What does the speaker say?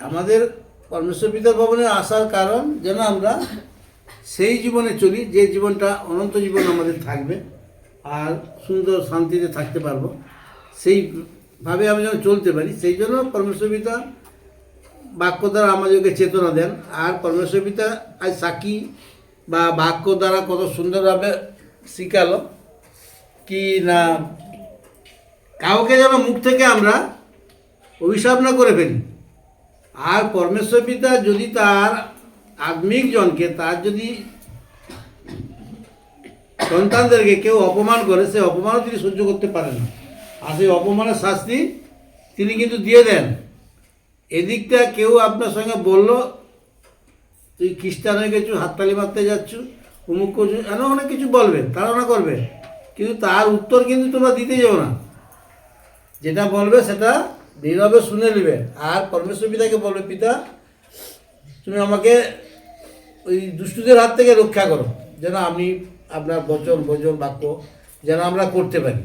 আমাদের পরমেশ্বর পিতা ভবনে আসার কারণ যেন আমরা সেই জীবনে চলি যে জীবনটা অনন্ত জীবন আমাদের থাকবে আর সুন্দর শান্তিতে থাকতে পারবো, সেইভাবে আমরা যেন চলতে পারি। সেই জন্য পরমেশ্বর পিতা বাক্য দ্বারা আমাদেরকে চেতনা দেন। আর পরমেশ্বর পিতা আজ সাক্ষী বা বাক্য দ্বারা কত সুন্দরভাবে শিখালো কি না, কাউকে যেন মুখ থেকে আমরা অভিশাপ না করে ফেলি। আর পরমেশ্বর পিতা যদি তার আত্মিক জনকে, তার যদি সন্তানদেরকে কেউ অপমান করে, সে অপমানও তিনি সহ্য করতে পারেন না, আর সেই অপমানের শাস্তি তিনি কিন্তু দিয়ে দেন। এদিকটা কেউ আপনার সঙ্গে বলল তুই খ্রিস্টান হয়ে গেছু, হাততালি মারতে যাচ্ছ, অমুক করছো, এমন অনেক কিছু বলবে, তাড়না করবে, কিন্তু তার উত্তর কিন্তু তোমরা দিতে যাও না। যেটা বলবে সেটা নীরবে শুনে নেবে। আর পরমেশ্বর পিতাকে বলবে, পিতা তুমি আমাকে ওই দুষ্টুদের হাত থেকে রক্ষা করো, যেন আমি আপনার বচন বাক্য যেন আমরা করতে পারি।